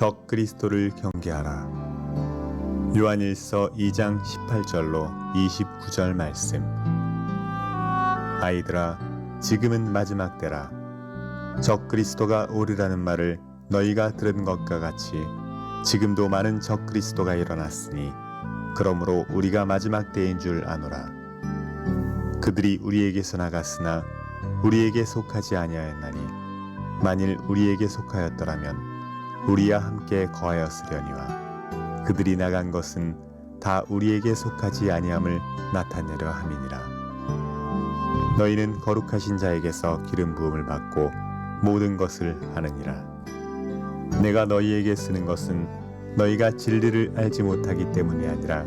적 그리스도를 경계하라. 요한일서 2장 18절로 29절 말씀. 아이들아, 지금은 마지막 때라. 적 그리스도가 오리라는 말을 너희가 들은 것과 같이 지금도 많은 적 그리스도가 일어났으니 그러므로 우리가 마지막 때인 줄 아노라. 그들이 우리에게서 나갔으나 우리에게 속하지 아니하였나니 만일 우리에게 속하였더라면 우리와 함께 거하였으려니와 그들이 나간 것은 다 우리에게 속하지 아니함을 나타내려 함이니라. 너희는 거룩하신 자에게서 기름 부음을 받고 모든 것을 하느니라. 내가 너희에게 쓰는 것은 너희가 진리를 알지 못하기 때문이 아니라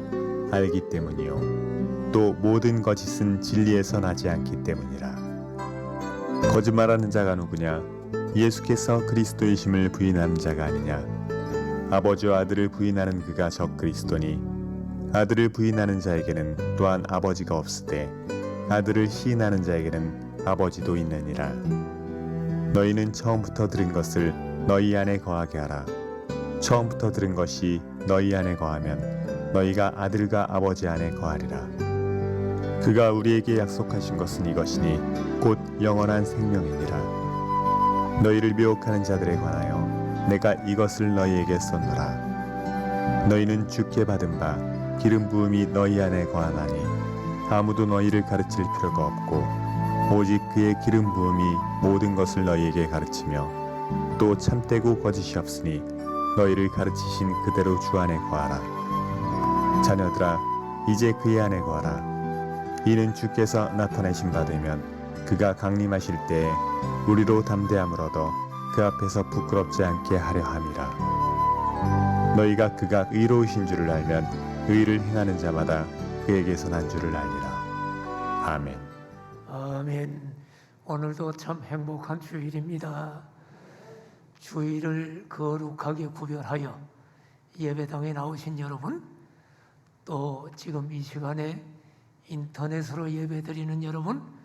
알기 때문이요 또 모든 거짓은 진리에서 나지 않기 때문이라. 거짓말하는 자가 누구냐? 예수께서 그리스도이심을 부인하는 자가 아니냐? 아버지와 아들을 부인하는 그가 적 그리스도니 아들을 부인하는 자에게는 또한 아버지가 없으되 아들을 시인하는 자에게는 아버지도 있느니라. 너희는 처음부터 들은 것을 너희 안에 거하게 하라. 처음부터 들은 것이 너희 안에 거하면 너희가 아들과 아버지 안에 거하리라. 그가 우리에게 약속하신 것은 이것이니 곧 영원한 생명이니라. 너희를 미혹하는 자들에 관하여 내가 이것을 너희에게 썼노라. 너희는 주께 받은 바 기름 부음이 너희 안에 거하나니 아무도 너희를 가르칠 필요가 없고 오직 그의 기름 부음이 모든 것을 너희에게 가르치며 또 참되고 거짓이 없으니 너희를 가르치신 그대로 주 안에 거하라. 자녀들아, 이제 그의 안에 거하라. 이는 주께서 나타내신 바 되면 그가 강림하실 때에 우리로 담대함을 얻어 그 앞에서 부끄럽지 않게 하려 함이라. 너희가 그가 의로우신 줄을 알면 의를 행하는 자마다 그에게서 난 줄을 알리라. 아멘. 아멘. 오늘도 참 행복한 주일입니다. 주일을 거룩하게 구별하여 예배당에 나오신 여러분, 또 지금 이 시간에 인터넷으로 예배드리는 여러분,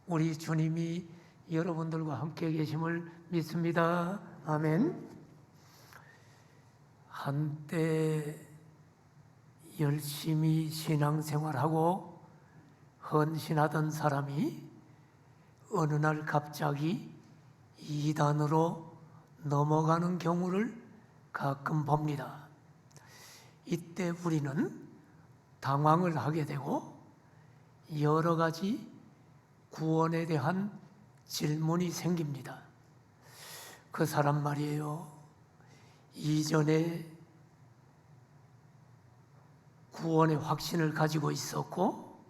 우리 주님이 여러분들과 함께 계심을 믿습니다. 아멘. 한때 열심히 신앙생활하고 헌신하던 사람이 어느 날 갑자기 이단으로 넘어가는 경우를 가끔 봅니다. 이때 우리는 당황을 하게 되고 여러 가지 구원에 대한 질문이 생깁니다. 그 사람 말이에요, 이전에 구원의 확신을 가지고 있었고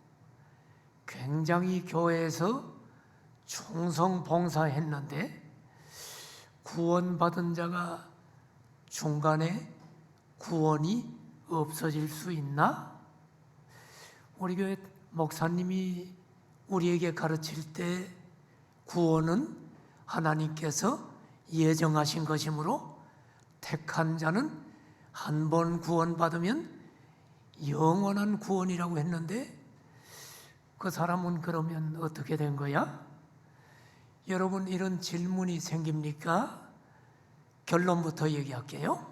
굉장히 교회에서 충성 봉사했는데 구원받은 자가 중간에 구원이 없어질 수 있나? 우리 교회 목사님이 우리에게 가르칠 때 구원은 하나님께서 예정하신 것이므로 택한 자는 한 번 구원받으면 영원한 구원이라고 했는데 그 사람은 그러면 어떻게 된 거야? 여러분, 이런 질문이 생깁니까? 결론부터 얘기할게요.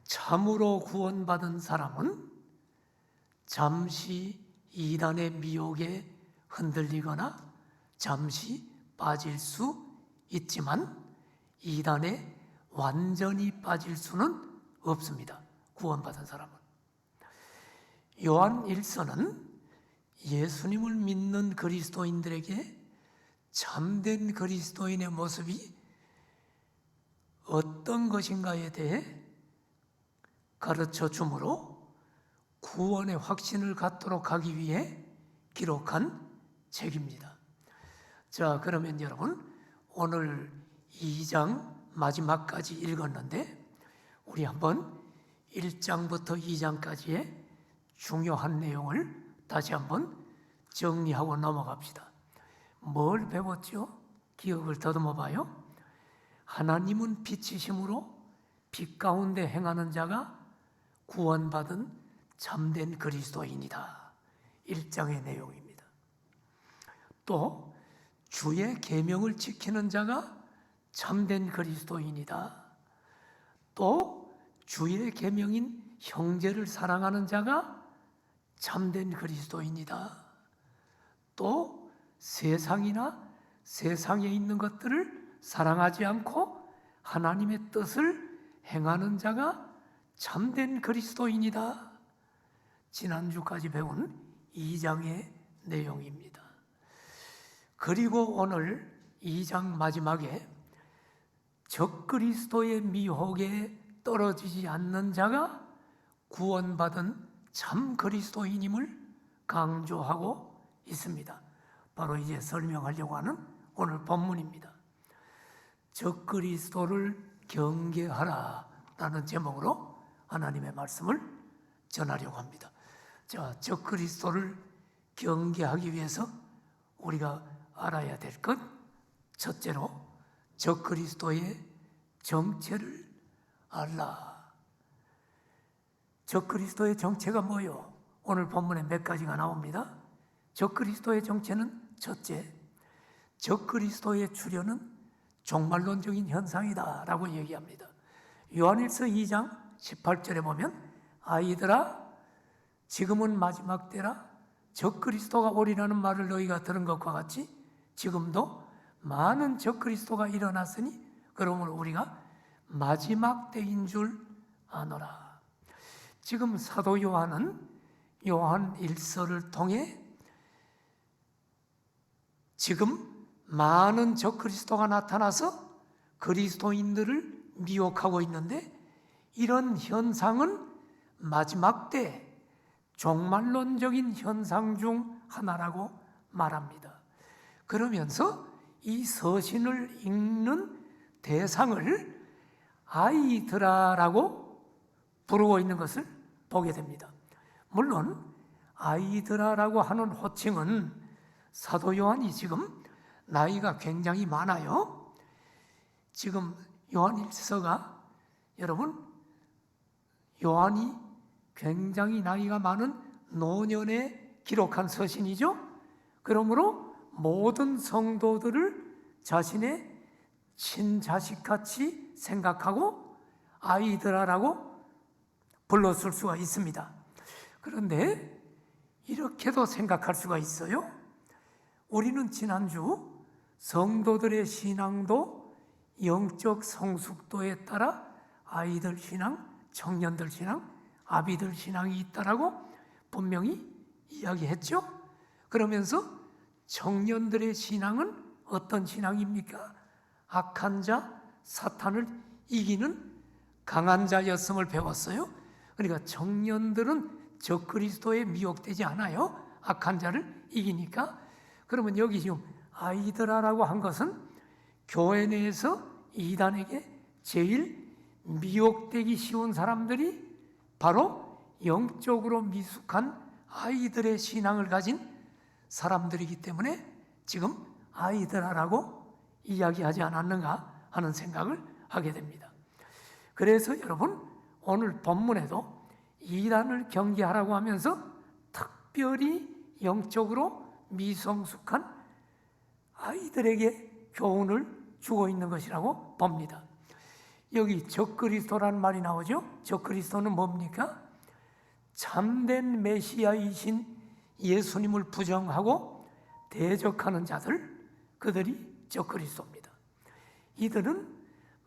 참으로 구원받은 사람은 잠시 이단의 미혹에 흔들리거나 잠시 빠질 수 있지만 이단에 완전히 빠질 수는 없습니다. 구원받은 사람은. 요한 1서는 예수님을 믿는 그리스도인들에게 참된 그리스도인의 모습이 어떤 것인가에 대해 가르쳐 주므로 구원의 확신을 갖도록 하기 위해 기록한 책입니다. 자, 그러면 여러분, 오늘 2장 마지막까지 읽었는데 우리 한번 1장부터 2장까지의 중요한 내용을 다시 한번 정리하고 넘어갑시다. 뭘 배웠죠? 기억을 더듬어 봐요. 하나님은 빛이심으로 빛 가운데 행하는 자가 구원받은 참된 그리스도인이다. 1장의 내용입니다. 또 주의 계명을 지키는 자가 참된 그리스도인이다. 또 주의 계명인 형제를 사랑하는 자가 참된 그리스도인이다. 또 세상이나 세상에 있는 것들을 사랑하지 않고 하나님의 뜻을 행하는 자가 참된 그리스도인이다. 지난주까지 배운 2장의 내용입니다. 그리고 오늘 2장 마지막에 적그리스도의 미혹에 떨어지지 않는 자가 구원받은 참 그리스도인임을 강조하고 있습니다. 바로 이제 설명하려고 하는 오늘 본문입니다. 적그리스도를 경계하라 라는 제목으로 하나님의 말씀을 전하려고 합니다. 자, 적그리스도를 경계하기 위해서 우리가 알아야 될 것, 첫째로 적그리스도의 정체를 알라. 적그리스도의 정체가 뭐요? 오늘 본문에 몇 가지가 나옵니다. 적그리스도의 정체는 첫째, 적그리스도의 출현은 종말론적인 현상이다 라고 얘기합니다. 요한일서 2장 18절에 보면 아이들아 지금은 마지막 때라 적그리스도가 오리라는 말을 너희가 들은 것과 같이 지금도 많은 적그리스도가 일어났으니 그러므로 우리가 마지막 때인 줄 아노라. 지금 사도 요한은 요한 1서를 통해 지금 많은 적그리스도가 나타나서 그리스도인들을 미혹하고 있는데 이런 현상은 마지막 때 종말론적인 현상 중 하나라고 말합니다. 그러면서 이 서신을 읽는 대상을 아이들아라고 부르고 있는 것을 보게 됩니다. 물론 아이들아라고 하는 호칭은 사도 요한이 지금 나이가 굉장히 많아요. 지금 요한일서가 여러분 요한이 굉장히 나이가 많은 노년에 기록한 서신이죠. 그러므로 모든 성도들을 자신의 친자식같이 생각하고 아이들아라고 불렀을 수가 있습니다. 그런데 이렇게도 생각할 수가 있어요. 우리는 지난주 성도들의 신앙도 영적 성숙도에 따라 아이들 신앙, 청년들 신앙, 아비들 신앙이 있다라고 분명히 이야기했죠. 그러면서 청년들의 신앙은 어떤 신앙입니까? 악한 자, 사탄을 이기는 강한 자였음을 배웠어요. 그러니까 청년들은 적그리스도에 미혹되지 않아요. 악한 자를 이기니까. 그러면 여기 지금 아이들아라고 한 것은 교회 내에서 이단에게 제일 미혹되기 쉬운 사람들이 바로 영적으로 미숙한 아이들의 신앙을 가진 사람들이기 때문에 지금 아이들아라고 이야기하지 않았는가 하는 생각을 하게 됩니다. 그래서 여러분 오늘 본문에도 이단을 경계하라고 하면서 특별히 영적으로 미성숙한 아이들에게 교훈을 주고 있는 것이라고 봅니다. 여기 적그리스도라는 말이 나오죠. 적그리스도는 뭡니까? 참된 메시아이신 예수님을 부정하고 대적하는 자들, 그들이 적그리스도입니다. 이들은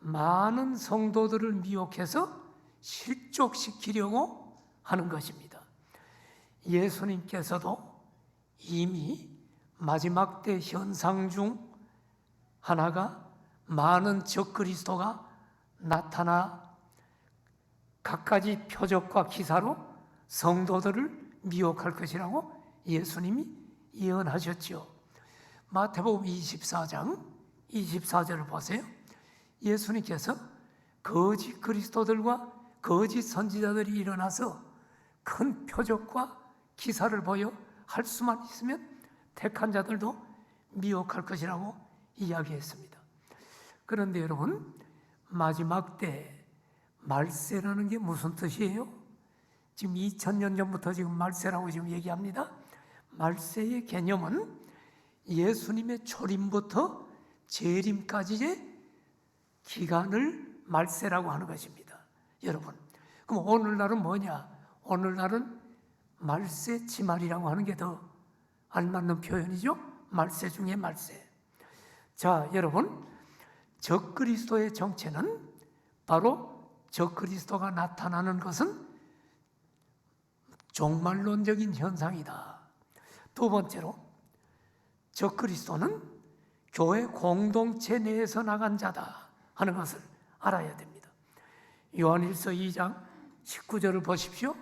많은 성도들을 미혹해서 실족시키려고 하는 것입니다. 예수님께서도 이미 마지막 때 현상 중 하나가 많은 적그리스도가 나타나 갖가지 표적과 기사로 성도들을 미혹할 것이라고 예수님이 예언하셨죠. 마태복음 24장 24절을 보세요. 예수님께서 거짓 그리스도들과 거짓 선지자들이 일어나서 큰 표적과 기사를 보여 할 수만 있으면 택한 자들도 미혹할 것이라고 이야기했습니다. 그런데 여러분, 마지막 때 말세라는 게 무슨 뜻이에요? 지금 2000년 전부터 지금 말세라고 지금 얘기합니다. 말세의 개념은 예수님의 초림부터 재림까지의 기간을 말세라고 하는 것입니다. 여러분, 그럼 오늘날은 뭐냐? 오늘날은 말세지말이라고 하는 게 더 알맞는 표현이죠. 말세 중에 말세. 자, 여러분, 적그리스도의 정체는 바로 적그리스도가 나타나는 것은 종말론적인 현상이다. 두 번째로, 적그리스도는 교회 공동체 내에서 나간 자다 하는 것을 알아야 됩니다. 요한일서 2장 19절을 보십시오.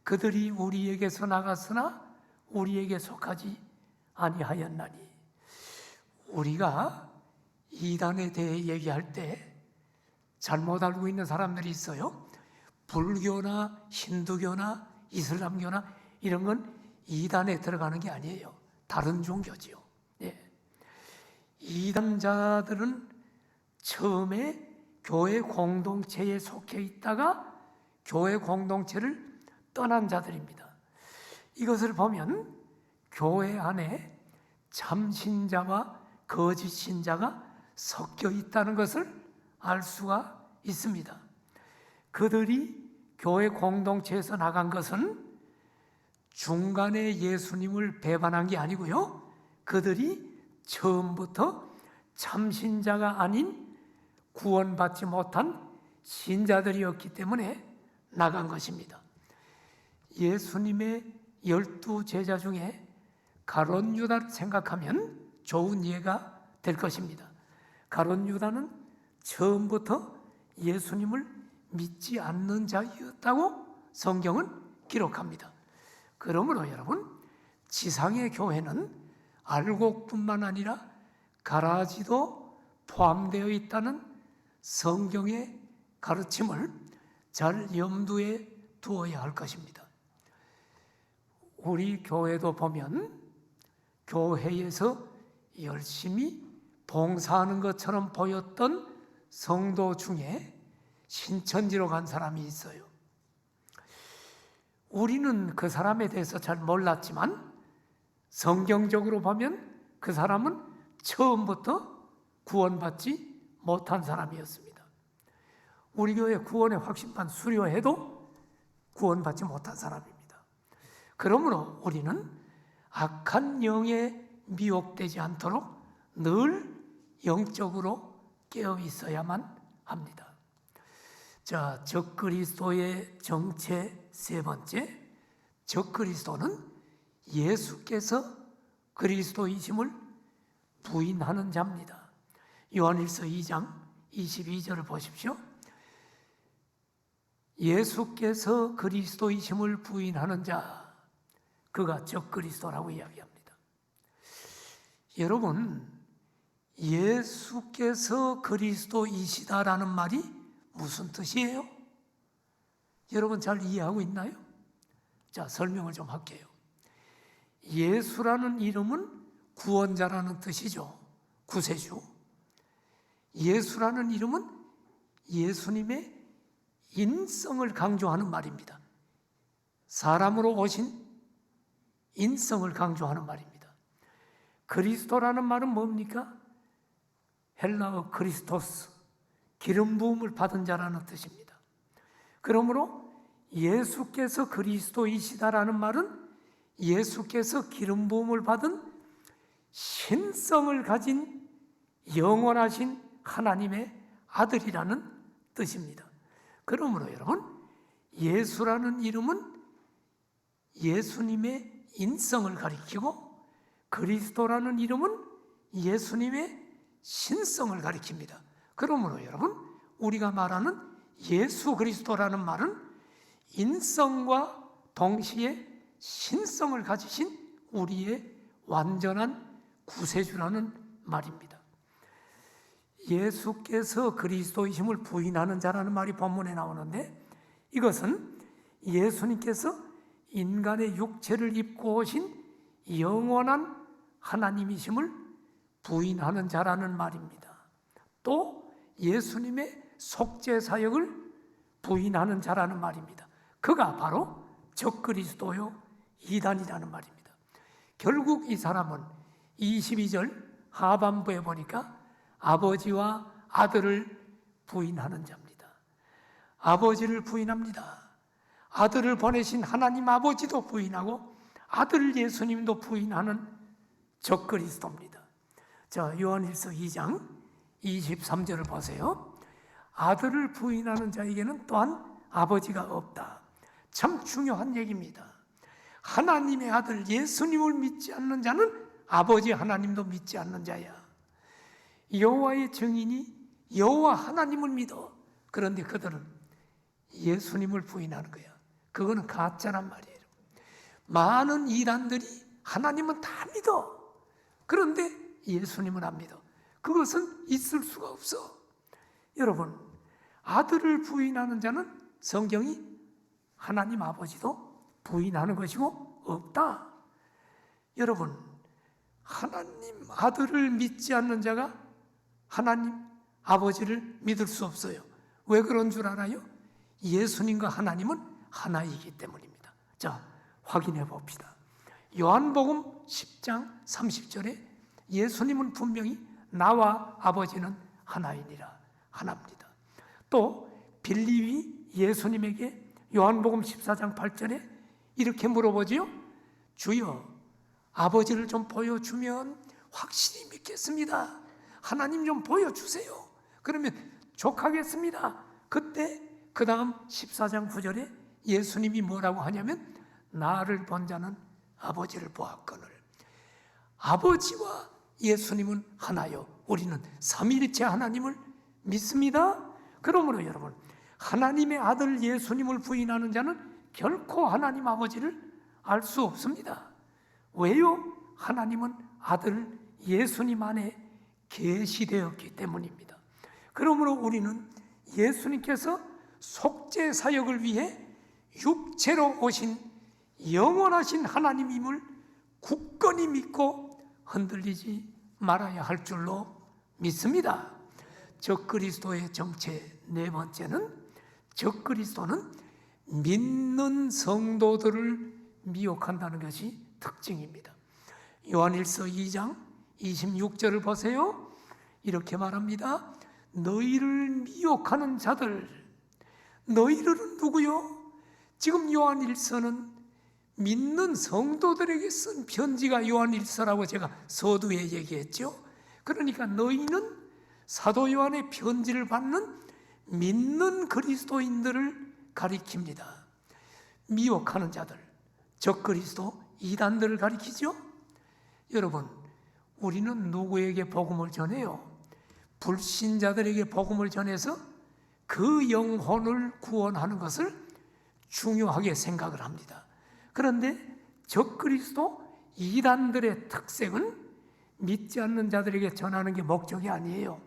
그들이 우리에게서 나갔으나 우리에게 속하지 아니하였나니. 우리가 이단에 대해 얘기할 때 잘못 알고 있는 사람들이 있어요. 불교나 힌두교나 이슬람교나 이런 건 이단에 들어가는 게 아니에요. 다른 종교지요. 예. 이단자들은 처음에 교회 공동체에 속해 있다가 교회 공동체를 떠난 자들입니다. 이것을 보면 교회 안에 참신자와 거짓 신자가 섞여 있다는 것을 알 수가 있습니다. 그들이 교회 공동체에서 나간 것은 중간에 예수님을 배반한 게 아니고요. 그들이 처음부터 참신자가 아닌 구원받지 못한 신자들이었기 때문에 나간 것입니다. 예수님의 12 제자 중에 가룟 유다를 생각하면 좋은 예가 될 것입니다. 가룟 유다는 처음부터 예수님을 믿지 않는 자였다고 성경은 기록합니다. 그러므로 여러분, 지상의 교회는 알곡뿐만 아니라 가라지도 포함되어 있다는 성경의 가르침을 잘 염두에 두어야 할 것입니다. 우리 교회도 보면 교회에서 열심히 봉사하는 것처럼 보였던 성도 중에 신천지로 간 사람이 있어요. 우리는 그 사람에 대해서 잘 몰랐지만 성경적으로 보면 그 사람은 처음부터 구원받지 못한 사람이었습니다. 우리 교회 구원의 확신판 수료해도 구원받지 못한 사람입니다. 그러므로 우리는 악한 영에 미혹되지 않도록 늘 영적으로 깨어 있어야만 합니다. 자, 적그리스도의 정체 세 번째, 적그리스도는 예수께서 그리스도이심을 부인하는 자입니다. 요한일서 2장 22절을 보십시오. 예수께서 그리스도이심을 부인하는 자, 그가 적그리스도라고 이야기합니다. 여러분, 예수께서 그리스도이시다라는 말이 무슨 뜻이에요? 여러분 잘 이해하고 있나요? 자, 설명을 좀 할게요. 예수라는 이름은 구원자라는 뜻이죠. 구세주. 예수라는 이름은 예수님의 인성을 강조하는 말입니다. 사람으로 오신 인성을 강조하는 말입니다. 그리스도라는 말은 뭡니까? 헬라어 크리스토스, 기름 부음을 받은 자라는 뜻입니다. 그러므로 예수께서 그리스도이시다라는 말은 예수께서 기름 부음을 받은 신성을 가진 영원하신 하나님의 아들이라는 뜻입니다. 그러므로 여러분, 예수라는 이름은 예수님의 인성을 가리키고 그리스도라는 이름은 예수님의 신성을 가리킵니다. 그러므로 여러분, 우리가 말하는 예수 그리스도라는 말은 인성과 동시에 신성을 가지신 우리의 완전한 구세주라는 말입니다. 예수께서 그리스도이심을 부인하는 자라는 말이 본문에 나오는데, 이것은 예수님께서 인간의 육체를 입고 오신 영원한 하나님이심을 부인하는 자라는 말입니다. 또 예수님의 속죄 사역을 부인하는 자라는 말입니다. 그가 바로 적그리스도요 이단이라는 말입니다. 결국 이 사람은 22절 하반부에 보니까 아버지와 아들을 부인하는 자입니다. 아버지를 부인합니다. 아들을 보내신 하나님 아버지도 부인하고 아들 예수님도 부인하는 적그리스도입니다. 자, 요한일서 2장 23절을 보세요. 아들을 부인하는 자에게는 또한 아버지가 없다. 참 중요한 얘기입니다. 하나님의 아들 예수님을 믿지 않는 자는 아버지 하나님도 믿지 않는 자야. 여호와의 증인이 여호와 하나님을 믿어. 그런데 그들은 예수님을 부인하는 거야. 그거는 가짜란 말이에요. 많은 이단들이 하나님은 다 믿어. 그런데 예수님은 안 믿어. 그것은 있을 수가 없어. 여러분, 아들을 부인하는 자는 성경이 하나님 아버지도 부인하는 것이고 없다. 여러분, 하나님 아들을 믿지 않는 자가 하나님 아버지를 믿을 수 없어요. 왜 그런 줄 알아요? 예수님과 하나님은 하나이기 때문입니다. 자, 확인해 봅시다. 요한복음 10장 30절에 예수님은 분명히 나와 아버지는 하나이니라, 하나입니다. 또 빌립이 예수님에게 요한복음 14장 8절에 이렇게 물어보지요. 주여, 아버지를 좀 보여주면 확실히 믿겠습니다. 하나님 좀 보여주세요. 그러면 족하겠습니다. 그때 그 다음 14장 9절에 예수님이 뭐라고 하냐면 나를 본 자는 아버지를 보았거늘. 아버지와 예수님은 하나요. 우리는 삼위일체 하나님을 믿습니다. 그러므로 여러분, 하나님의 아들 예수님을 부인하는 자는 결코 하나님 아버지를 알 수 없습니다. 왜요? 하나님은 아들 예수님 안에 계시되었기 때문입니다. 그러므로 우리는 예수님께서 속죄 사역을 위해 육체로 오신 영원하신 하나님임을 굳건히 믿고 흔들리지 말아야 할 줄로 믿습니다. 적그리스도의 정체 네 번째는, 적그리스도는 믿는 성도들을 미혹한다는 것이 특징입니다. 요한일서 2장 26절을 보세요. 이렇게 말합니다. 너희를 미혹하는 자들. 너희들은 누구요? 지금 요한일서는 믿는 성도들에게 쓴 편지가 요한일서라고 제가 서두에 얘기했죠. 그러니까 너희는 사도 요한의 편지를 받는 믿는 그리스도인들을 가리킵니다. 미혹하는 자들, 적그리스도, 이단들을 가리키죠. 여러분, 우리는 누구에게 복음을 전해요? 불신자들에게 복음을 전해서 그 영혼을 구원하는 것을 중요하게 생각을 합니다. 그런데 적그리스도, 이단들의 특색은 믿지 않는 자들에게 전하는 게 목적이 아니에요.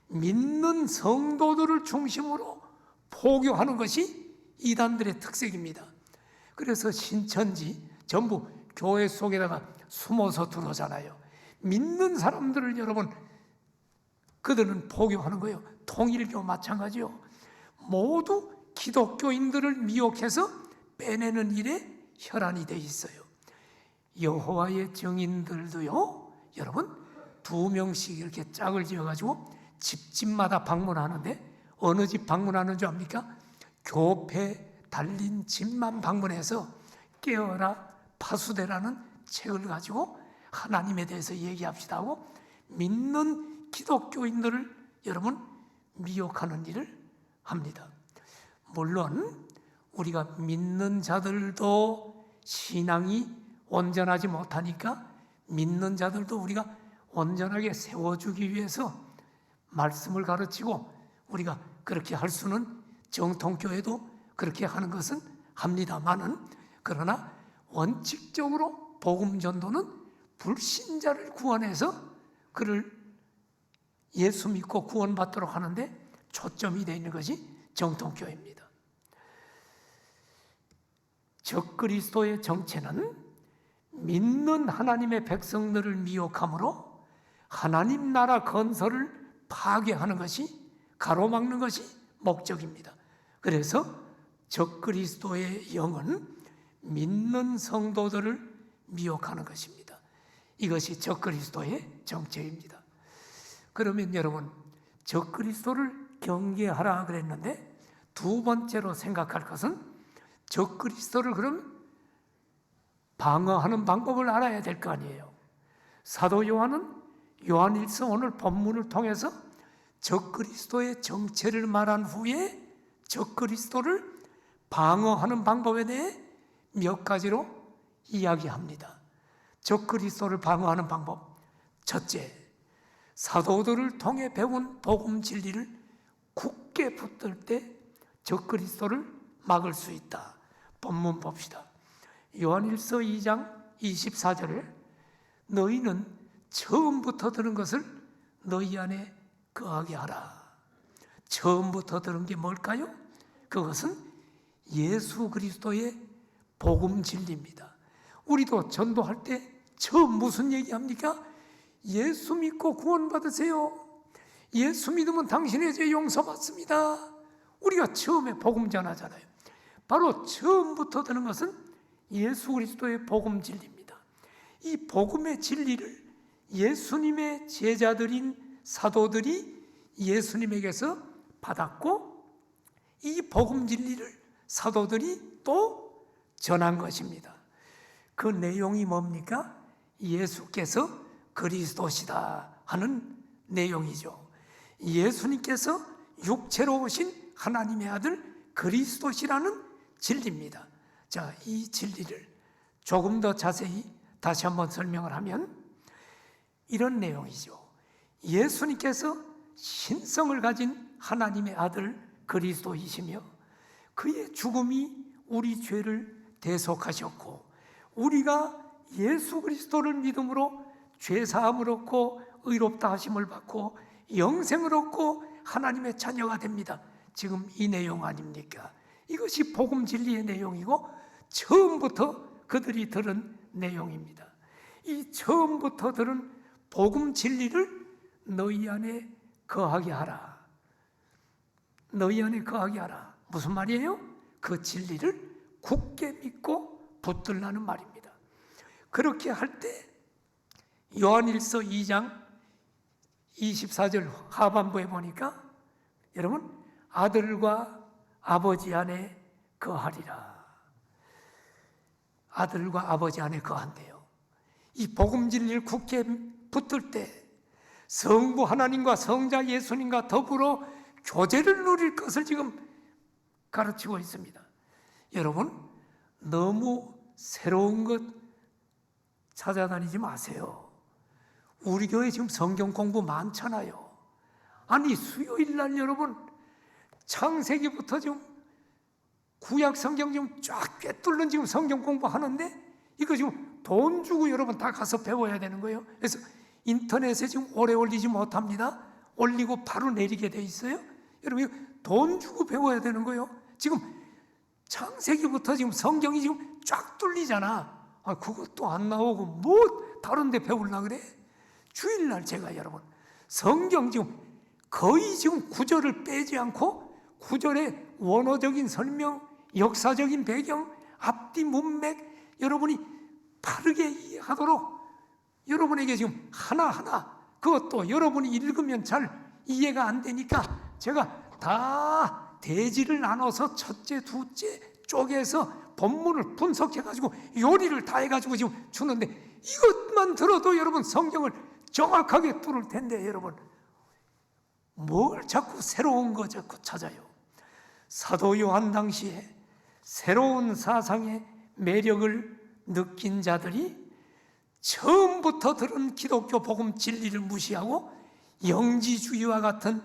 믿는 성도들을 중심으로 포교하는 것이 이단들의 특색입니다. 그래서 신천지 전부 교회 속에다가 숨어서 들어오잖아요. 믿는 사람들을 여러분, 그들은 포교하는 거예요. 통일교 마찬가지요. 모두 기독교인들을 미혹해서 빼내는 일에 혈안이 돼 있어요. 여호와의 증인들도요, 여러분 2명씩 이렇게 짝을 지어가지고 집집마다 방문하는데 어느 집 방문하는 줄 압니까? 교패 달린 집만 방문해서 깨어라 파수되라는 책을 가지고 하나님에 대해서 얘기합시다 하고 믿는 기독교인들을 여러분 미혹하는 일을 합니다. 물론 우리가 믿는 자들도 신앙이 온전하지 못하니까 믿는 자들도 우리가 온전하게 세워주기 위해서 말씀을 가르치고 우리가 그렇게 할 수는 정통교회도 그렇게 하는 것은 합니다만은, 그러나 원칙적으로 복음 전도는 불신자를 구원해서 그를 예수 믿고 구원받도록 하는데 초점이 되어 있는 것이 정통교회입니다. 적그리스도의 정체는 믿는 하나님의 백성들을 미혹함으로 하나님 나라 건설을 파괴하는 것이, 가로막는 것이 목적입니다. 그래서 적그리스도의 영은 믿는 성도들을 미혹하는 것입니다. 이것이 적그리스도의 정체입니다. 그러면 여러분, 적그리스도를 경계하라 그랬는데 두 번째로 생각할 것은 적그리스도를 그럼 방어하는 방법을 알아야 될 거 아니에요. 사도 요한은 요한일서 오늘 본문을 통해서 적그리스도의 정체를 말한 후에 적그리스도를 방어하는 방법에 대해 몇 가지로 이야기합니다. 적그리스도를 방어하는 방법. 첫째, 사도들을 통해 배운 복음 진리를 굳게 붙들 때 적그리스도를 막을 수 있다. 본문 봅시다. 요한일서 2장 24절에 너희는 처음부터 들은 것을 너희 안에 거하게 하라. 처음부터 들은 게 뭘까요? 그것은 예수 그리스도의 복음 진리입니다. 우리도 전도할 때 처음 무슨 얘기합니까? 예수 믿고 구원받으세요. 예수 믿으면 당신의 죄 용서받습니다. 우리가 처음에 복음 전하잖아요. 바로 처음부터 드는 것은 예수 그리스도의 복음 진리입니다. 이 복음의 진리를 예수님의 제자들인 사도들이 예수님에게서 받았고 이 복음 진리를 사도들이 또 전한 것입니다. 그 내용이 뭡니까? 예수께서 그리스도시다 하는 내용이죠. 예수님께서 육체로 오신 하나님의 아들 그리스도시라는 진리입니다. 자, 이 진리를 조금 더 자세히 다시 한번 설명을 하면 이런 내용이죠. 예수님께서 신성을 가진 하나님의 아들 그리스도이시며 그의 죽음이 우리 죄를 대속하셨고 우리가 예수 그리스도를 믿음으로 죄사함을 얻고 의롭다 하심을 받고 영생을 얻고 하나님의 자녀가 됩니다. 지금 이 내용 아닙니까? 이것이 복음 진리의 내용이고 처음부터 그들이 들은 내용입니다. 이 처음부터 들은 복음 진리를 너희 안에 거하게 하라. 너희 안에 거하게 하라. 무슨 말이에요? 그 진리를 굳게 믿고 붙들라는 말입니다. 그렇게 할 때 요한일서 2장 24절 하반부에 보니까 여러분 아들과 아버지 안에 거하리라. 아들과 아버지 안에 거한대요. 이 복음 진리를 굳게 붙들 때 성부 하나님과 성자 예수님과 더불어 교제를 누릴 것을 지금 가르치고 있습니다. 여러분 너무 새로운 것 찾아다니지 마세요. 우리 교회 지금 성경 공부 많잖아요. 아니 수요일 날 여러분 창세기부터 지금 구약 성경 지금 쫙 꿰뚫는 지금 성경 공부하는데 이거 지금 돈 주고 여러분 다 가서 배워야 되는 거예요. 그래서 인터넷에 지금 오래 올리지 못합니다. 올리고 바로 내리게 돼 있어요. 여러분 이거 돈 주고 배워야 되는 거예요. 지금 창세기부터 지금 성경이 지금 쫙 뚫리잖아. 아, 그것도 안 나오고 뭐 다른 데 배우려고 그래? 주일날 제가 여러분 성경 지금 거의 지금 구절을 빼지 않고 구절의 원어적인 설명, 역사적인 배경, 앞뒤 문맥 여러분이 바르게 이해하도록 여러분에게 지금 하나하나 그것도 여러분이 읽으면 잘 이해가 안 되니까 제가 다 대지를 나눠서 첫째, 둘째 쪼개서 본문을 분석해가지고 요리를 다 해가지고 지금 주는데 이것만 들어도 여러분 성경을 정확하게 뚫을 텐데 여러분 뭘 자꾸 새로운 거 자꾸 찾아요. 사도 요한 당시에 새로운 사상의 매력을 느낀 자들이 처음부터 들은 기독교 복음 진리를 무시하고 영지주의와 같은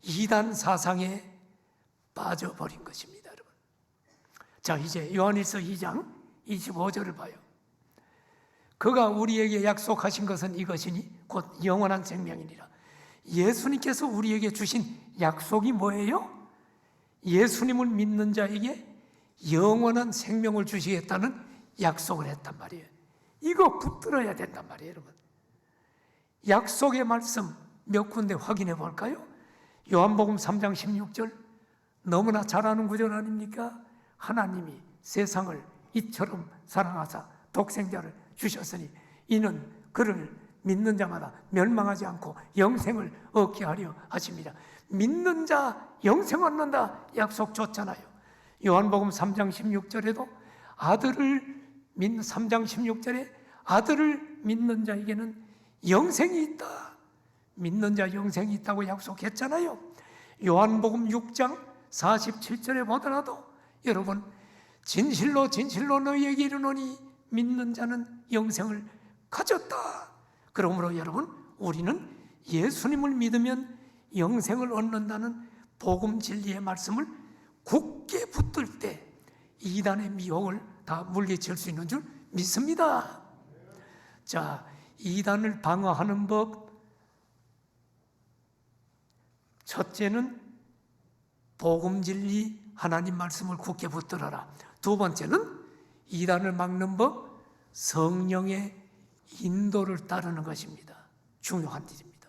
이단 사상에 빠져버린 것입니다. 여러분. 자, 이제 요한일서 2장 25절을 봐요. 그가 우리에게 약속하신 것은 이것이니 곧 영원한 생명이니라. 예수님께서 우리에게 주신 약속이 뭐예요? 예수님을 믿는 자에게 영원한 생명을 주시겠다는 약속을 했단 말이에요. 이거 붙들어야 된단 말이에요, 여러분. 약속의 말씀 몇 군데 확인해 볼까요? 요한복음 3장 16절 너무나 잘 아는 구절 아닙니까? 하나님이 세상을 이처럼 사랑하사 독생자를 주셨으니 이는 그를 믿는 자마다 멸망하지 않고 영생을 얻게 하려 하십니다. 믿는 자 영생 얻는다 약속 줬잖아요. 요한복음 3장 16절에도 3장 16절에 아들을 믿는 자에게는 영생이 있다. 믿는 자 영생이 있다고 약속했잖아요. 요한복음 6장 47절에 보더라도 여러분 진실로 진실로 너희에게 이르노니 믿는 자는 영생을 가졌다. 그러므로 여러분 우리는 예수님을 믿으면 영생을 얻는다는 복음 진리의 말씀을 굳게 붙들 때 이단의 미혹을 다 물리칠 수 있는 줄 믿습니다. 자, 이단을 방어하는 법 첫째는 복음 진리 하나님 말씀을 굳게 붙들어라. 두 번째는 이단을 막는 법 성령의 인도를 따르는 것입니다. 중요한 일입니다.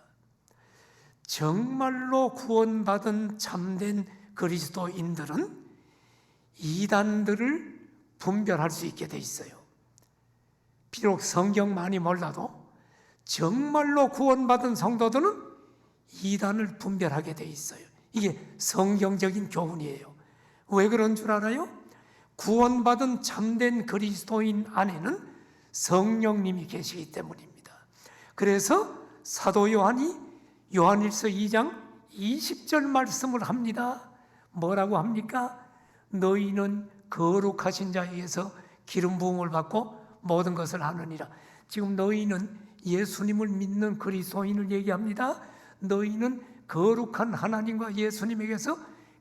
정말로 구원받은 참된 그리스도인들은 이단들을 분별할 수 있게 돼 있어요. 비록 성경 많이 몰라도 정말로 구원받은 성도들은 이단을 분별하게 돼 있어요. 이게 성경적인 교훈이에요. 왜 그런 줄 알아요? 구원받은 참된 그리스도인 안에는 성령님이 계시기 때문입니다. 그래서 사도 요한이 요한일서 2장 20절 말씀을 합니다. 뭐라고 합니까? 너희는 거룩하신 자에게서 기름 부음을 받고 모든 것을 하느니라. 지금 너희는 예수님을 믿는 그리스도인을 얘기합니다. 너희는 거룩한 하나님과 예수님에게서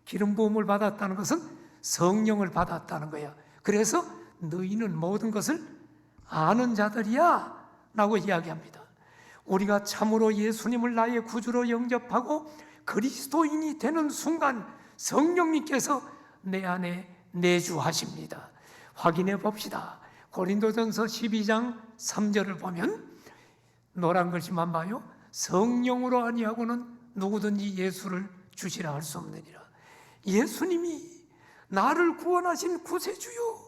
기름 부음을 받았다는 것은 성령을 받았다는 거야. 그래서 너희는 모든 것을 아는 자들이야 라고 이야기합니다. 우리가 참으로 예수님을 나의 구주로 영접하고 그리스도인이 되는 순간 성령님께서 내 안에 내주하십니다. 확인해 봅시다. 고린도전서 12장 3절을 보면 노란 글씨만 봐요. 성령으로 아니하고는 누구든지 예수를 주시라 할 수 없느니라. 예수님이 나를 구원하신 구세주요,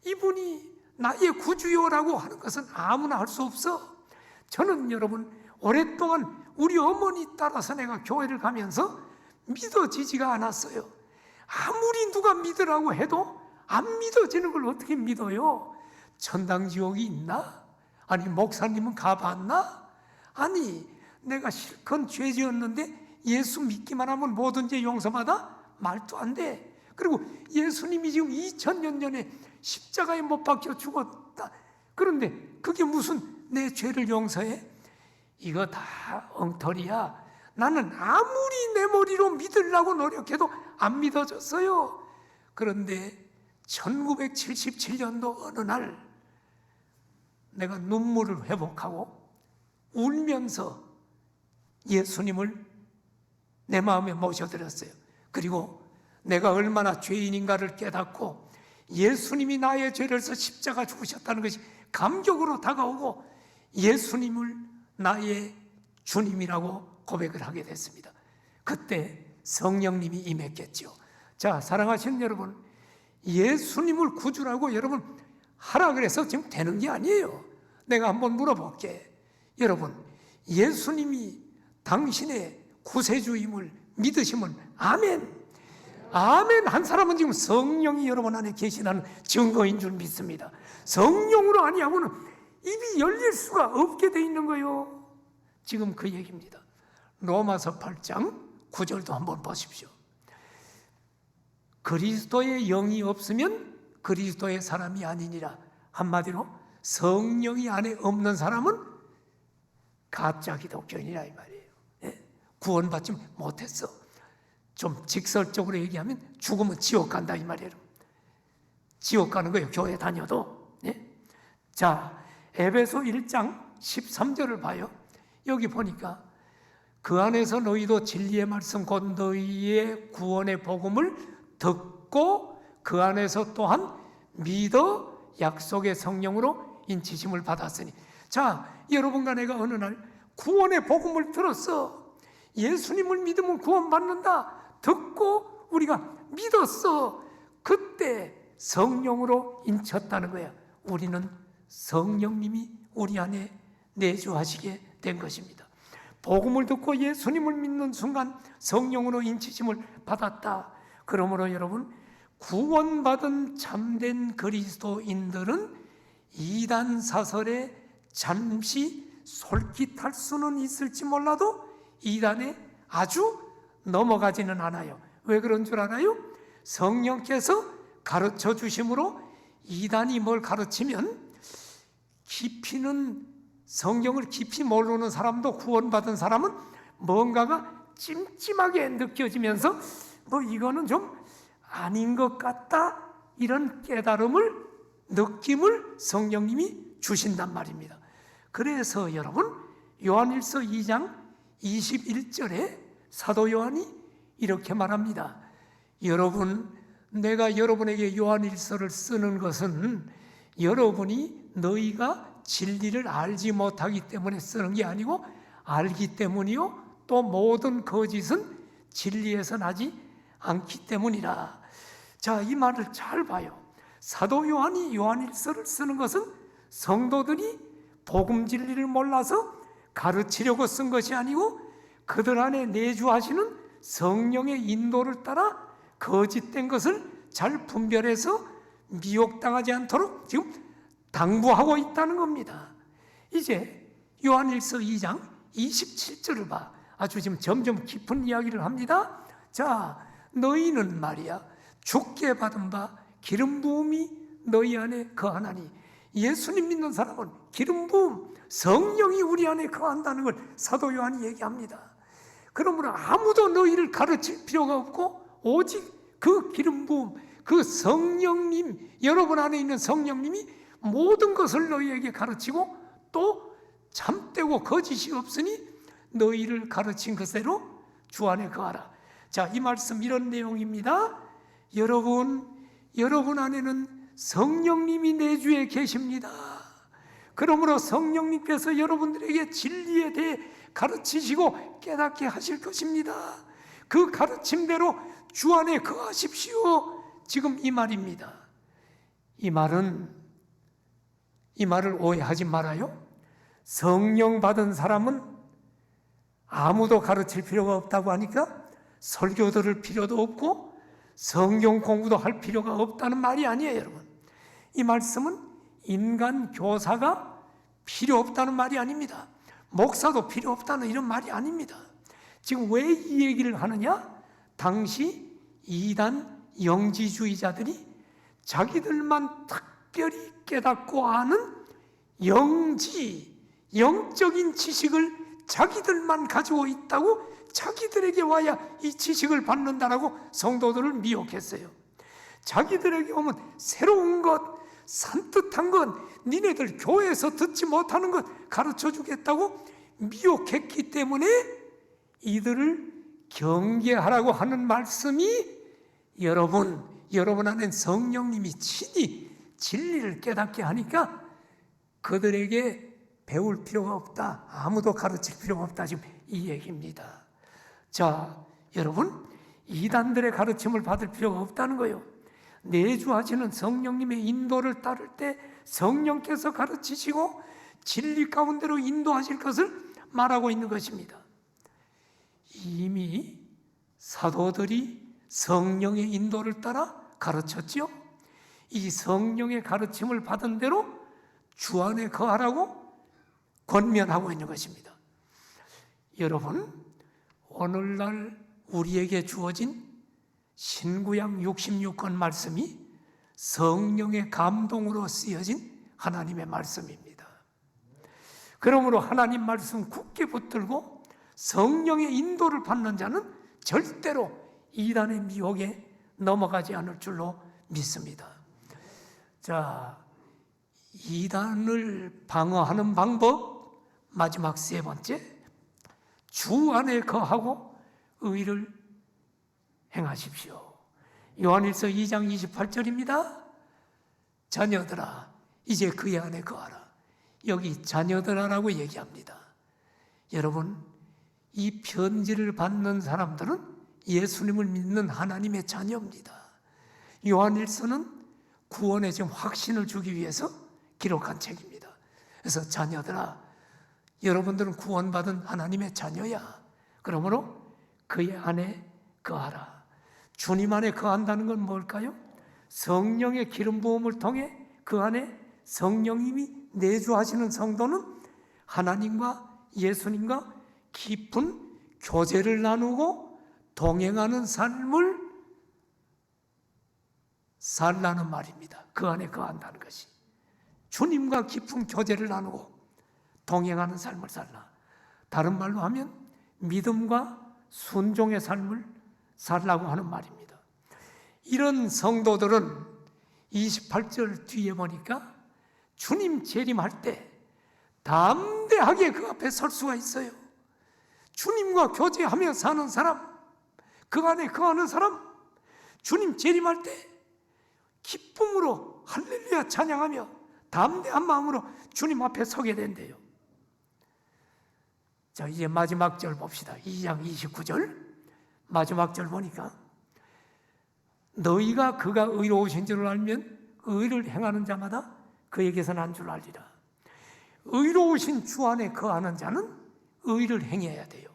이분이 나의 구주요라고 하는 것은 아무나 할 수 없어. 저는 여러분 오랫동안 우리 어머니 따라서 내가 교회를 가면서 믿어지지가 않았어요. 아무리 누가 믿으라고 해도 안 믿어지는 걸 어떻게 믿어요? 천당 지옥이 있나? 아니 목사님은 가봤나? 아니 내가 실컷 죄 지었는데 예수 믿기만 하면 모든 죄 용서받아? 말도 안 돼. 그리고 예수님이 지금 2000년 전에 십자가에 못 박혀 죽었다. 그런데 그게 무슨 내 죄를 용서해? 이거 다 엉터리야. 나는 아무리 내 머리로 믿으려고 노력해도 안 믿어졌어요. 그런데 1977년도 어느 날 내가 눈물을 회복하고 울면서 예수님을 내 마음에 모셔드렸어요. 그리고 내가 얼마나 죄인인가를 깨닫고 예수님이 나의 죄를 서 십자가 죽으셨다는 것이 감격으로 다가오고 예수님을 나의 주님이라고 고백을 하게 됐습니다. 그때 성령님이 임했겠죠. 자, 사랑하시는 여러분, 예수님을 구주라고 여러분 하라 그래서 지금 되는 게 아니에요. 내가 한번 물어볼게. 여러분, 예수님이 당신의 구세주임을 믿으시면 아멘. 아멘 한 사람은 지금 성령이 여러분 안에 계시다는 증거인 줄 믿습니다. 성령으로 아니하고는 입이 열릴 수가 없게 돼 있는 거예요. 지금 그 얘기입니다. 로마서 8장 9절도 한번 보십시오. 그리스도의 영이 없으면 그리스도의 사람이 아니니라. 한마디로 성령이 안에 없는 사람은 가짜 기독교인이라 이 말이에요. 구원받지 못했어. 좀 직설적으로 얘기하면 죽으면 지옥 간다 이 말이에요. 지옥 가는 거예요, 교회 다녀도. 자, 에베소 1장 13절을 봐요. 여기 보니까 그 안에서 너희도 진리의 말씀 곧 너희의 구원의 복음을 듣고 그 안에서 또한 믿어 약속의 성령으로 인치심을 받았으니. 자, 여러분과 내가 어느 날 구원의 복음을 들었어. 예수님을 믿으면 구원받는다. 듣고 우리가 믿었어. 그때 성령으로 인쳤다는 거야. 우리는 성령님이 우리 안에 내주하시게 된 것입니다. 복음을 듣고 예수님을 믿는 순간 성령으로 인치심을 받았다. 그러므로 여러분, 구원받은 참된 그리스도인들은 이단 사설에 잠시 솔깃할 수는 있을지 몰라도 이단에 아주 넘어가지는 않아요. 왜 그런 줄 알아요? 성령께서 가르쳐 주심으로 이단이 뭘 가르치면 깊이는, 성경을 깊이 모르는 사람도 구원받은 사람은 뭔가가 찜찜하게 느껴지면서 뭐 이거는 좀 아닌 것 같다, 이런 깨달음을, 느낌을 성령님이 주신단 말입니다. 그래서 여러분, 요한일서 2장 21절에 사도 요한이 이렇게 말합니다. 여러분, 내가 여러분에게 요한일서를 쓰는 것은 여러분이 너희가 진리를 알지 못하기 때문에 쓰는 게 아니고 알기 때문이요, 또 모든 거짓은 진리에서 나지 않기 때문이라. 자, 이 말을 잘 봐요. 사도 요한이 요한일서를 쓰는 것은 성도들이 복음 진리를 몰라서 가르치려고 쓴 것이 아니고 그들 안에 내주하시는 성령의 인도를 따라 거짓된 것을 잘 분별해서 미혹당하지 않도록 지금 당부하고 있다는 겁니다. 이제 요한일서 2장 27절을 봐. 아주 지금 점점 깊은 이야기를 합니다. 자, 너희는 말이야 주께 받은 바 기름 부음이 너희 안에 거하나니. 예수님 믿는 사람은 기름 부음, 성령이 우리 안에 거한다는 걸 사도 요한이 얘기합니다. 그러므로 아무도 너희를 가르칠 필요가 없고 오직 그 기름 부음, 그 성령님, 여러분 안에 있는 성령님이 모든 것을 너희에게 가르치고 또 참되고 거짓이 없으니 너희를 가르친 것대로 주 안에 거하라. 자, 이 말씀 이런 내용입니다. 여러분 안에는 성령님이 내주에 계십니다. 그러므로 성령님께서 여러분들에게 진리에 대해 가르치시고 깨닫게 하실 것입니다. 그 가르침대로 주 안에 거하십시오. 지금 이 말입니다. 이 말을 오해하지 말아요. 성령 받은 사람은 아무도 가르칠 필요가 없다고 하니까 설교 들을 필요도 없고 성경 공부도 할 필요가 없다는 말이 아니에요, 여러분. 이 말씀은 인간 교사가 필요 없다는 말이 아닙니다. 목사도 필요 없다는 이런 말이 아닙니다. 지금 왜 이 얘기를 하느냐? 당시 이단 영지주의자들이 자기들만 특별히 깨닫고 아는 영적인 지식을 자기들만 가지고 있다고, 자기들에게 와야 이 지식을 받는다라고 성도들을 미혹했어요. 자기들에게 오면 새로운 것, 산뜻한 것, 니네들 교회에서 듣지 못하는 것 가르쳐 주겠다고 미혹했기 때문에 이들을 경계하라고 하는 말씀이, 여러분 안엔 성령님이 친히 진리를 깨닫게 하니까 그들에게 배울 필요가 없다, 아무도 가르칠 필요가 없다, 지금 이 얘기입니다. 자, 여러분, 이단들의 가르침을 받을 필요가 없다는 거예요. 내주하시는 성령님의 인도를 따를 때 성령께서 가르치시고 진리 가운데로 인도하실 것을 말하고 있는 것입니다. 이미 사도들이 성령의 인도를 따라 가르쳤죠. 이 성령의 가르침을 받은 대로 주 안에 거하라고 권면하고 있는 것입니다. 여러분, 오늘날 우리에게 주어진 신구약 66권 말씀이 성령의 감동으로 쓰여진 하나님의 말씀입니다. 그러므로 하나님 말씀 굳게 붙들고 성령의 인도를 받는 자는 절대로 이단의 미혹에 넘어가지 않을 줄로 믿습니다. 자, 이단을 방어하는 방법, 마지막 세 번째, 주 안에 거하고 의를 행하십시오. 요한일서 2장 28절입니다. 자녀들아, 이제 그의 안에 거하라. 여기 자녀들아라고 얘기합니다. 여러분, 이 편지를 받는 사람들은 예수님을 믿는 하나님의 자녀입니다. 요한일서는 구원의 지금 확신을 주기 위해서 기록한 책입니다. 그래서 자녀들아, 여러분들은 구원받은 하나님의 자녀야. 그러므로 그의 안에 거하라. 주님 안에 거한다는 건 뭘까요? 성령의 기름 부음을 통해 그 안에 성령님이 내주하시는 성도는 하나님과 예수님과 깊은 교제를 나누고 동행하는 삶을 살라는 말입니다. 그 안에 거한다는 것이. 주님과 깊은 교제를 나누고 동행하는 삶을 살라. 다른 말로 하면 믿음과 순종의 삶을 살라고 하는 말입니다. 이런 성도들은 28절 뒤에 보니까 주님 재림할 때 담대하게 그 앞에 설 수가 있어요. 주님과 교제하며 사는 사람, 그 안에 거하는 사람, 주님 재림할 때 기쁨으로 할렐루야 찬양하며 담대한 마음으로 주님 앞에 서게 된대요. 자, 이제 마지막 절 봅시다. 2장 29절 마지막 절 보니까 너희가 그가 의로우신 줄을 알면 의를 행하는 자마다 그에게서 난 줄 알리라. 의로우신 주 안에 거하는 자는 의를 행해야 돼요.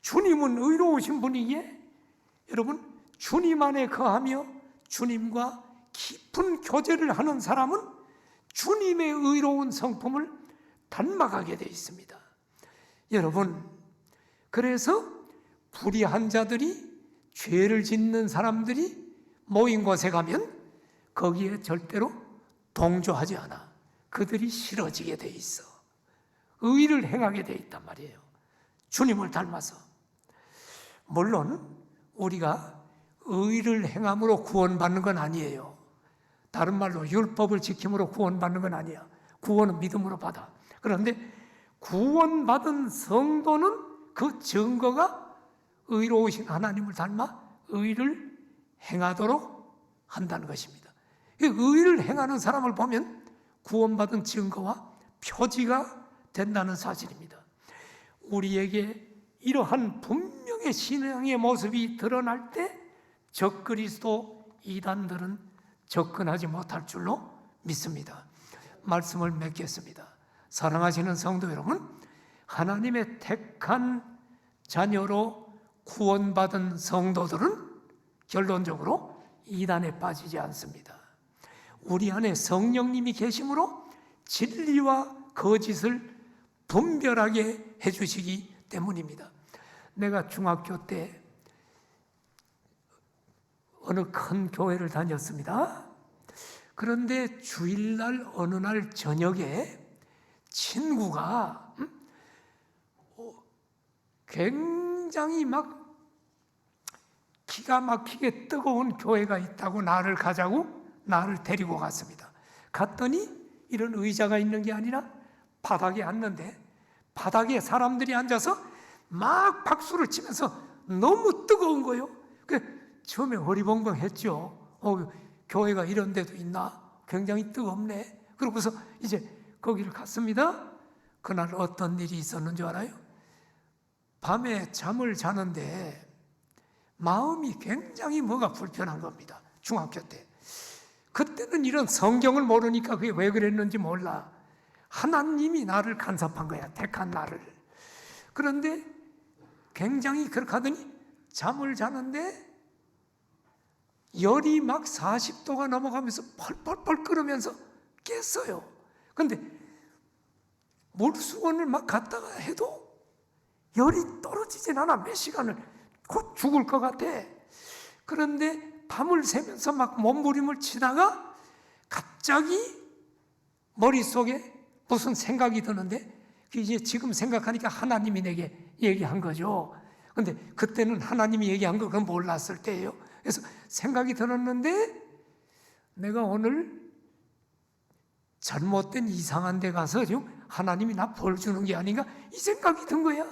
주님은 의로우신 분이기에 여러분 주님 안에 거하며 주님과 깊은 교제를 하는 사람은 주님의 의로운 성품을 닮아가게 되어 있습니다. 여러분, 그래서 불의한 자들이 죄를 짓는 사람들이 모인 곳에 가면 거기에 절대로 동조하지 않아. 그들이 싫어지게 돼 있어. 의를 행하게 돼 있단 말이에요. 주님을 닮아서. 물론 우리가 의를 행함으로 구원받는 건 아니에요. 다른 말로 율법을 지킴으로 구원받는 건 아니야. 구원은 믿음으로 받아. 그런데 구원받은 성도는 그 증거가 의로우신 하나님을 닮아 의를 행하도록 한다는 것입니다. 의를 행하는 사람을 보면 구원받은 증거와 표지가 된다는 사실입니다. 우리에게 이러한 분명의 신앙의 모습이 드러날 때 적그리스도 이단들은 접근하지 못할 줄로 믿습니다. 말씀을 맺겠습니다. 사랑하시는 성도 여러분, 하나님의 택한 자녀로 구원받은 성도들은 결론적으로 이단에 빠지지 않습니다. 우리 안에 성령님이 계심으로 진리와 거짓을 분별하게 해주시기 때문입니다. 내가 중학교 때 어느 큰 교회를 다녔습니다. 그런데 주일날 어느 날 저녁에 친구가 굉장히 막 기가 막히게 뜨거운 교회가 있다고 나를 가자고 나를 데리고 갔습니다. 갔더니 이런 의자가 있는 게 아니라 바닥에 앉는데 바닥에 사람들이 앉아서 막 박수를 치면서 너무 뜨거운 거예요. 처음에 어리벙벙했죠. 교회가 이런 데도 있나? 굉장히 뜨겁네. 그러고서 이제 거기를 갔습니다. 그날 어떤 일이 있었는 줄 알아요? 밤에 잠을 자는데 마음이 굉장히 뭐가 불편한 겁니다. 중학교 때. 그때는 이런 성경을 모르니까 그게 왜 그랬는지 몰라. 하나님이 나를 간섭한 거야. 택한 나를. 그런데 굉장히 그렇게 하더니 잠을 자는데 열이 막 40도가 넘어가면서 펄펄펄 끓으면서 깼어요. 그런데 물수건을 막 갖다가 해도 열이 떨어지진 않아. 몇 시간을 곧 죽을 것 같아. 그런데 밤을 새면서 막 몸부림을 치다가 갑자기 머릿속에 무슨 생각이 드는데 이제 지금 생각하니까 하나님이 내게 얘기한 거죠. 그런데 그때는 하나님이 얘기한 걸 몰랐을 때예요. 그래서 생각이 들었는데 내가 오늘 잘못된 이상한 데 가서 지금 하나님이 나 벌 주는 게 아닌가 이 생각이 든 거야.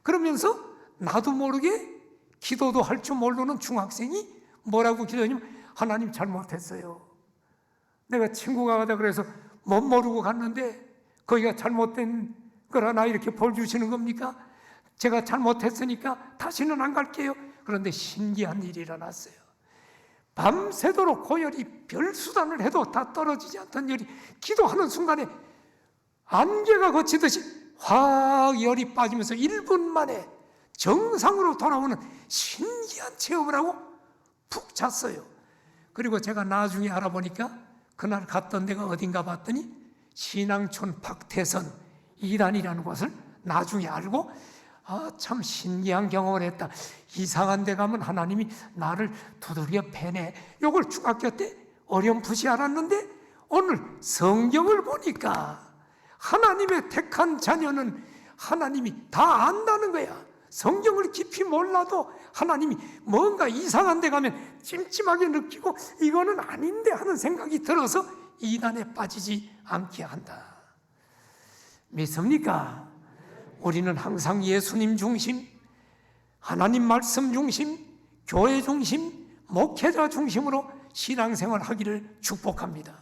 그러면서 나도 모르게 기도도 할 줄 모르는 중학생이 뭐라고 기도하냐면 하나님 잘못했어요. 내가 친구가 가자 그래서 못 모르고 갔는데 거기가 잘못된 거라 이렇게 벌 주시는 겁니까? 제가 잘못했으니까 다시는 안 갈게요. 그런데 신기한 일이 일어났어요. 밤새도록 고열이 별 수단을 해도 다 떨어지지 않던 열이 기도하는 순간에 안개가 거치듯이 확 열이 빠지면서 1분 만에 정상으로 돌아오는 신기한 체험을 하고 푹 잤어요. 그리고 제가 나중에 알아보니까 그날 갔던 데가 어딘가 봤더니 신앙촌 박태선 2단이라는 곳을 나중에 알고 참 신기한 경험을 했다. 이상한 데 가면 하나님이 나를 두들겨 패네. 요걸 중학교 때 어렴풋이 알았는데 오늘 성경을 보니까 하나님의 택한 자녀는 하나님이 다 안다는 거야. 성경을 깊이 몰라도 하나님이 뭔가 이상한 데 가면 찜찜하게 느끼고 이거는 아닌데 하는 생각이 들어서 이단에 빠지지 않게 한다. 믿습니까? 우리는 항상 예수님 중심, 하나님 말씀 중심, 교회 중심, 목회자 중심으로 신앙생활 하기를 축복합니다.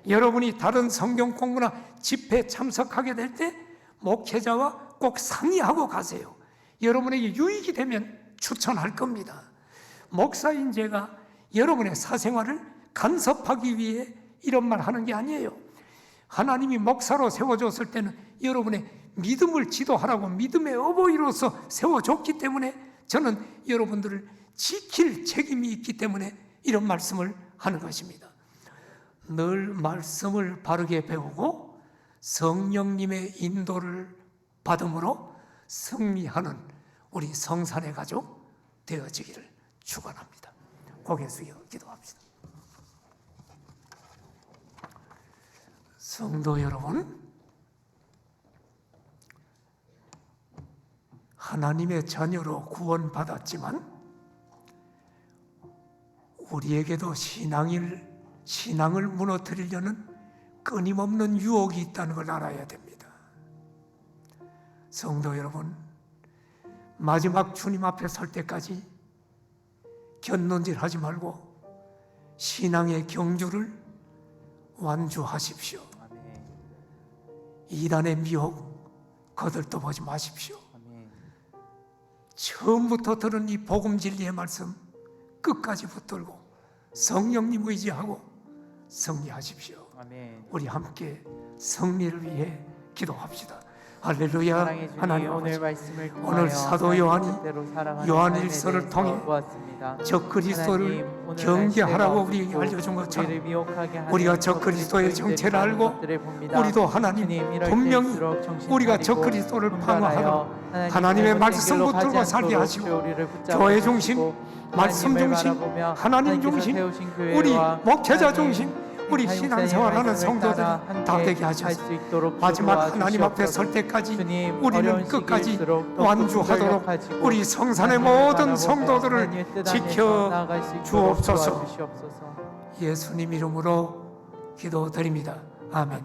여러분이 다른 성경 공부나 집회 참석하게 될 때 목회자와 꼭 상의하고 가세요. 여러분에게 유익이 되면 추천할 겁니다. 목사인 제가 여러분의 사생활을 간섭하기 위해 이런 말 하는 게 아니에요. 하나님이 목사로 세워줬을 때는 여러분의 믿음을 지도하라고 믿음의 어버이로서 세워줬기 때문에 저는 여러분들을 지킬 책임이 있기 때문에 이런 말씀을 하는 것입니다. 늘 말씀을 바르게 배우고 성령님의 인도를 받음으로 승리하는 우리 성산의 가족 되어지기를 축원합니다. 고개 숙여 기도합시다. 성도 여러분, 하나님의 자녀로 구원받았지만 우리에게도 신앙을 무너뜨리려는 끊임없는 유혹이 있다는 걸 알아야 됩니다. 성도 여러분, 마지막 주님 앞에 설 때까지 곁눈질하지 말고 신앙의 경주를 완주하십시오. 이단의 미혹 거들떠보지 마십시오. 처음부터 들은 이 복음 진리의 말씀 끝까지 붙들고 성령님 의지하고 승리하십시오. 우리 함께 승리를 위해 기도합시다. 할렐루야. 하나님 아버지, 오늘 사도 요한이 요한일서를 통해 저 그리스도를 경계하라고 우리에게 알려준 것처럼 우리가 저 그리스도의 정체를 알고 우리도 하나님 분명히 우리가 저 그리스도를 방어하도록 하나님의 말씀 붙들고 살게 하시고 교회 중심, 말씀 중심, 하나님 중심, 우리 목회자 중심, 우리 신앙생활하는 성도들이 다 되게 하셔서 마지막 하나님 앞에 설 때까지 우리는 끝까지 완주하도록 우리 성산의 모든 성도들을 지켜 주옵소서. 예수님 이름으로 기도드립니다. 아멘.